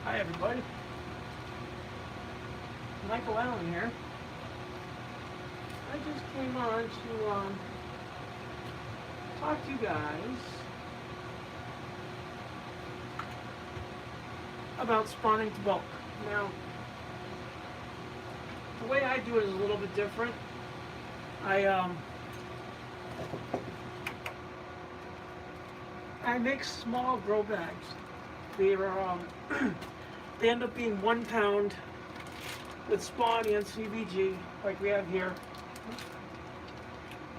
Hi everybody, MycoAlan here. I just came on to talk to you guys about spawning to bulk. Now, the way I do it is a little bit different. I make small grow bags. They are they end up being 1 pound with spawn and CVG like we have here.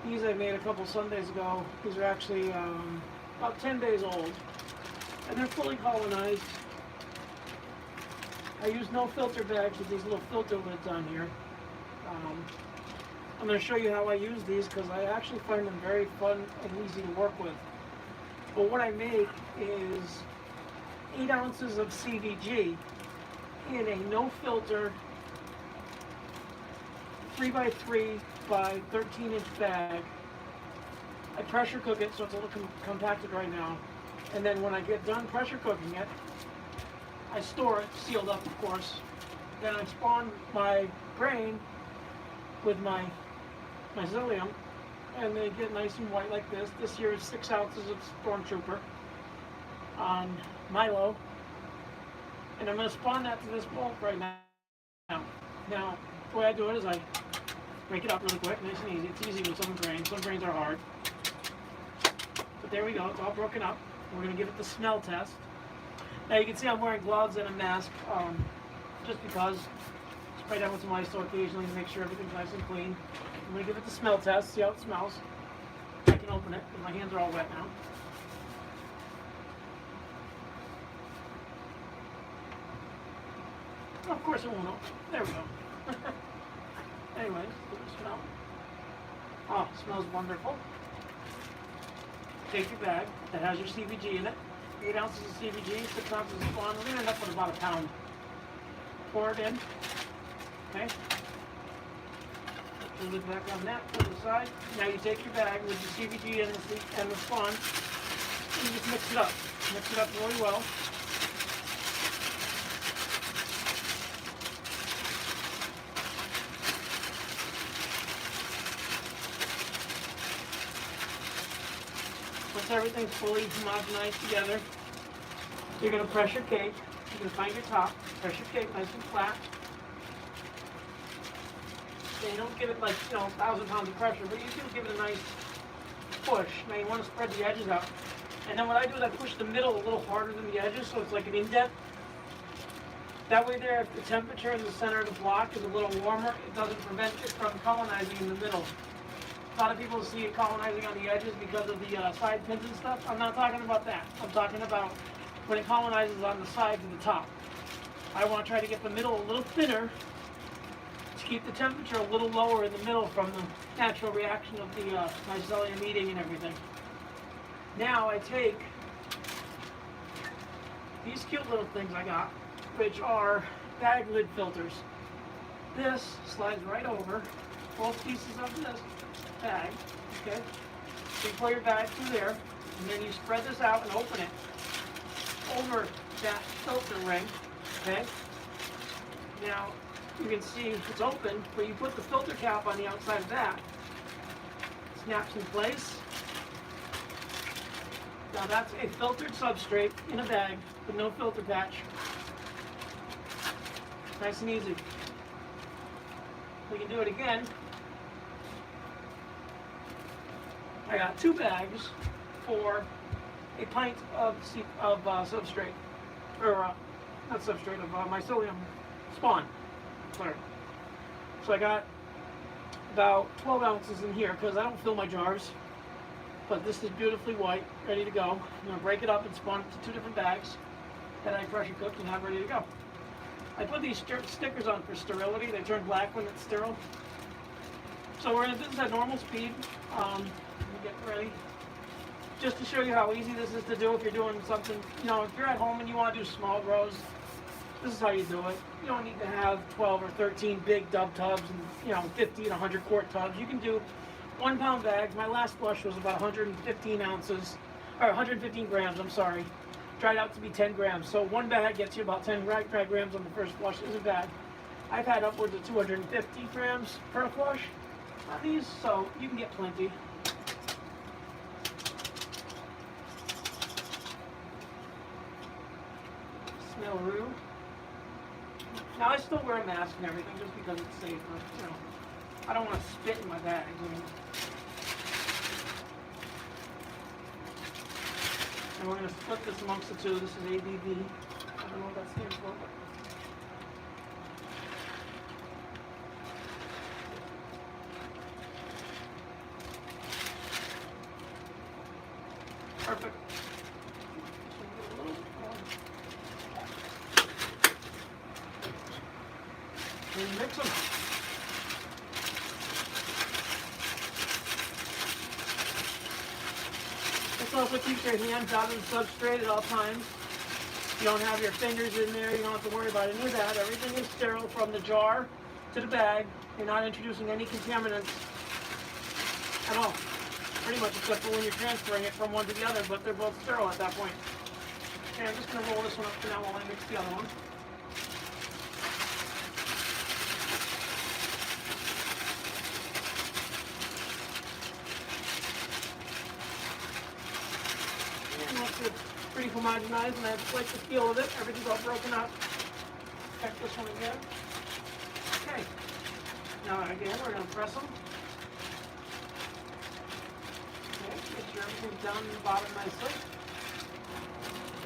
These I made a couple Sundays ago. These are actually about 10 days old, and they're fully colonized. I use no filter bags with these little filter lids on here. I'm going to show you how I use these because I actually find them very fun and easy to work with. But what I make is 8 ounces of CVG in a no filter 3x3 by 13-inch bag. I pressure cook it so it's a little compacted right now, and then when I get done pressure cooking it, I store it sealed up, of course. Then I spawn my grain with my mycelium, and they get nice and white like this. This here is 6 ounces of Stormtrooper on Milo, and I'm going to spawn that to this bulk right now. Now, the way I do it is I break it up really quick, nice and easy. It's easy with some grains. Some grains are hard. But there we go. It's all broken up. We're going to give it the smell test. Now you can see I'm wearing gloves and a mask, just because. Spray down with some ice occasionally to make sure everything's nice and clean. I'm going to give it the smell test, see how it smells. I can open it, because my hands are all wet now. Oh, of course it won't open. There we go. Anyways, give it a smell. Oh, it smells wonderful. Take your bag that has your CVG in it. 8 ounces of CVG, 6 ounces of spawn. We're going to end up with about a pound. Pour it in. Okay. Put the lid back on that, put it aside. Now you take your bag with the CVG and the spawn, and you just mix it up. Mix it up really well. Once everything's fully homogenized together, you're going to pressure cake. You're going to find your top, pressure cake nice and flat. And you don't give it like, 1,000 pounds of pressure, but you do give it a nice push. Now you want to spread the edges out. And then what I do is I push the middle a little harder than the edges, so it's like an indent. That way there, if the temperature in the center of the block is a little warmer, it doesn't prevent it from colonizing in the middle. A lot of people see it colonizing on the edges because of the side pins and stuff. I'm not talking about that. I'm talking about when it colonizes on the sides and the top. I want to try to get the middle a little thinner to keep the temperature a little lower in the middle from the natural reaction of the mycelium eating and everything. Now I take these cute little things I got, which are bag lid filters. This slides right over both pieces of this bag, okay? So you pull your bag through there, and then you spread this out and open it over that filter ring, okay? Now, you can see it's open, but you put the filter cap on the outside of that. It snaps in place. Now that's a filtered substrate in a bag with no filter patch. Nice and easy. We can do it again. I got 2 bags for a pint of substrate, or not substrate, of mycelium spawn. Sorry. So I got about 12 ounces in here because I don't fill my jars. But this is beautifully white, ready to go. I'm going to break it up and spawn it to 2 different bags that I pressure cooked and have ready to go. I put these stickers on for sterility. They turn black when it's sterile. So we're going to do this at normal speed. Let me get ready. Just to show you how easy this is to do if you're doing something, if you're at home and you want to do small grows, this is how you do it. You don't need to have 12 or 13 big dub tubs and 50 and 100 quart tubs. You can do 1 pound bags. My last flush was about 115 ounces, or 115 grams, I'm sorry. dried out to be 10 grams. So one bag gets you about 10 dry grams on the first flush. Isn't bad. I've had upwards of 250 grams per flush on these, so you can get plenty. Smell-a-roo. Now I still wear a mask and everything just because it's safer. You know, I don't want to spit in my bag. I mean. And we're going to split this amongst the two. This is ABV. I don't know what that stands for. But perfect. And mix them. This also keeps your hands out of the substrate at all times. You don't have your fingers in there. You don't have to worry about any of that. Everything is sterile from the jar to the bag. You're not introducing any contaminants at all. Pretty much except for when you're transferring it from one to the other, but they're both sterile at that point. Okay, I'm just going to roll this one up for now while I mix the other one. It's pretty homogenized, and I like the feel of it. Everything's all broken up. Check this one again. Okay. Now again, we're going to press them. Okay, make sure everything's down in the bottom nicely.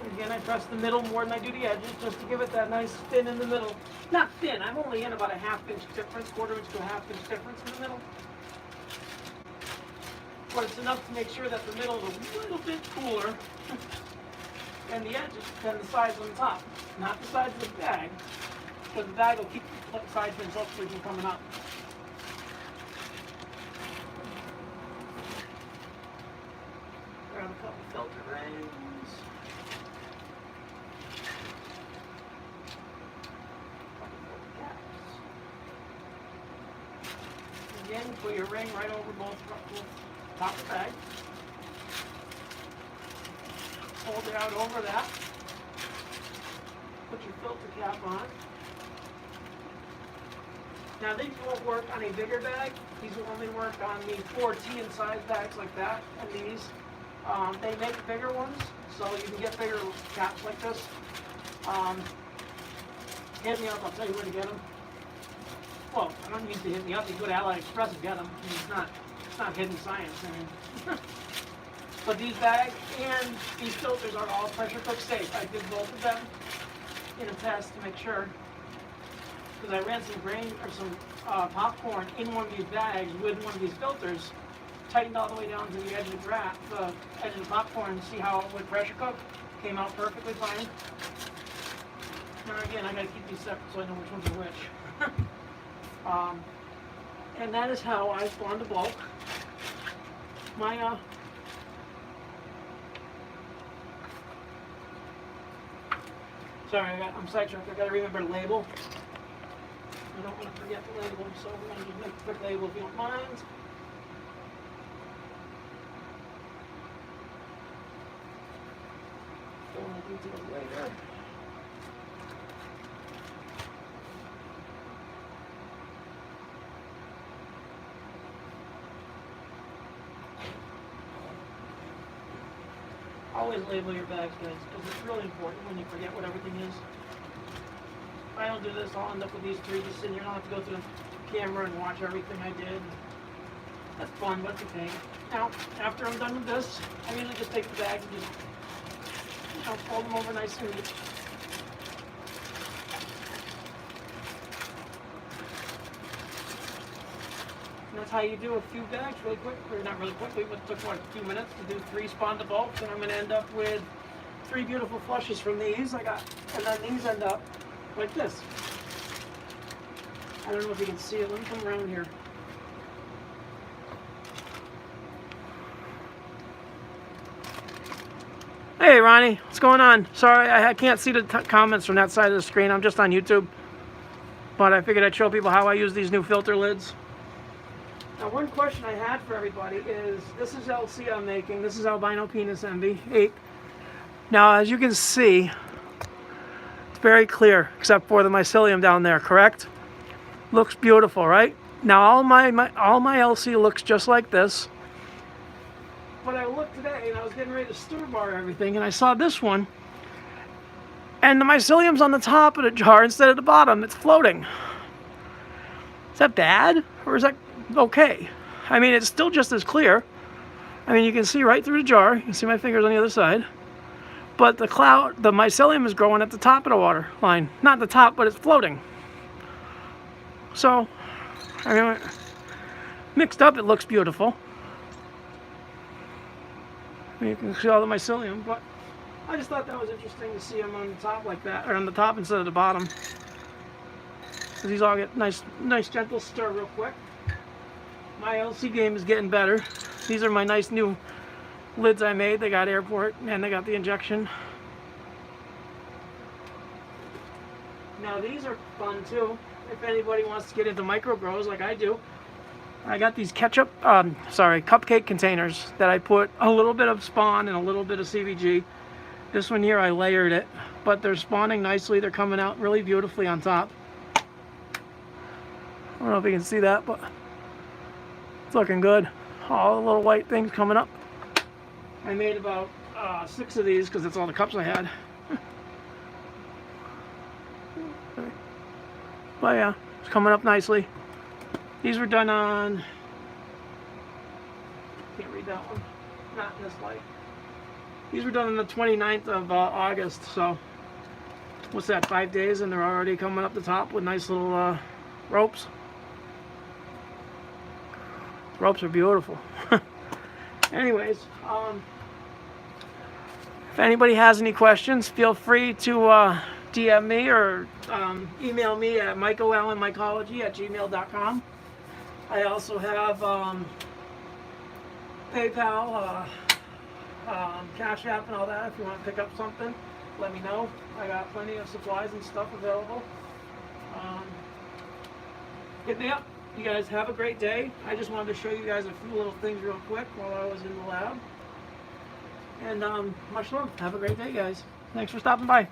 And again, I press the middle more than I do the edges, just to give it that nice thin in the middle. Not thin, I'm only in about a ½ inch difference, quarter inch to a ½ inch difference in the middle. But it's enough to make sure that the middle is a little bit cooler than the edges, than the sides on the top. Not the sides of the bag, because the bag will keep the side fins hopefully from coming up. Grab a couple filter rings. Again, put your ring right over both top of the bag. Hold it out over that. Put your filter cap on. Now these won't work on a bigger bag. These will only work on the 4T in size bags like that and these. They make bigger ones, so you can get bigger caps like this. Hit me up, I'll tell you where to get them. Well, I don't need to hit me up. You go to Allied Express and get them. I mean, it's not hidden science. I mean. But these bags and these filters are all pressure cook safe. I did both of them in a test to make sure. Because I ran some grain or some popcorn in one of these bags with one of these filters, tightened all the way down to the edge of the edge of the popcorn to see how it would pressure cook. Came out perfectly fine. Now again, I gotta keep these separate so I know which ones are which. And that is how I spawn to bulk my sorry, I'm sidetracked. I gotta remember to label. I don't want to forget the label, so we're gonna just make a quick label if you don't mind. Go into details later. Always label your bags, guys, because it's really important when you forget what everything is. If I don't do this, I'll end up with these three just sitting here. I don't have to go through the camera and watch everything I did. That's fun, but it's okay. Now, after I'm done with this, I usually just take the bag and just fold them over nice and neat. And that's how you do a few bags really quick, or not really quickly, but it took what, a few minutes to do 3 spawn to bulks, and I'm going to end up with 3 beautiful flushes from these. And then these end up like this. I don't know if you can see it. Let me come around here. Hey Ronnie, what's going on? Sorry, I can't see the comments from that side of the screen. I'm just on YouTube. But I figured I'd show people how I use these new filter lids. Now, one question I had for everybody is, this is LC I'm making. This is albino penis envy 8. Now, as you can see, it's very clear, except for the mycelium down there, correct? Looks beautiful, right? Now, all my LC looks just like this. But I looked today, and I was getting ready to stir bar everything, and I saw this one, and the mycelium's on the top of the jar instead of the bottom. It's floating. Is that bad, or is that okay? I mean, it's still just as clear. I mean, you can see right through the jar. You can see my fingers on the other side. But the mycelium is growing at the top of the water line. Not the top, but it's floating. So, I mean, mixed up, it looks beautiful. I mean, you can see all the mycelium, but I just thought that was interesting to see them on the top like that, or on the top instead of the bottom. So these all get nice gentle stir real quick. My LC game is getting better. These are my nice new lids I made. They got airport and they got the injection. Now these are fun too. If anybody wants to get into micro grows like I do, I got these cupcake containers that I put a little bit of spawn and a little bit of CVG. This one here I layered it, but they're spawning nicely. They're coming out really beautifully on top. I don't know if you can see that, but it's looking good. All the little white things coming up. I made about 6 of these because that's all the cups I had. But yeah, it's coming up nicely. These were done on, can't read that one, not in this light. These were done on the 29th of August, so what's that, 5 days, and they're already coming up the top with nice little ropes. Ropes are beautiful. Anyways, if anybody has any questions, feel free to DM me or email me at MycoAlan@gmail.com. I also have PayPal, Cash App and all that. If you want to pick up something, let me know. I got plenty of supplies and stuff available. Hit me up. You guys have a great day. I just wanted to show you guys a few little things real quick while I was in the lab. And much love. Have a great day, guys. Thanks for stopping by.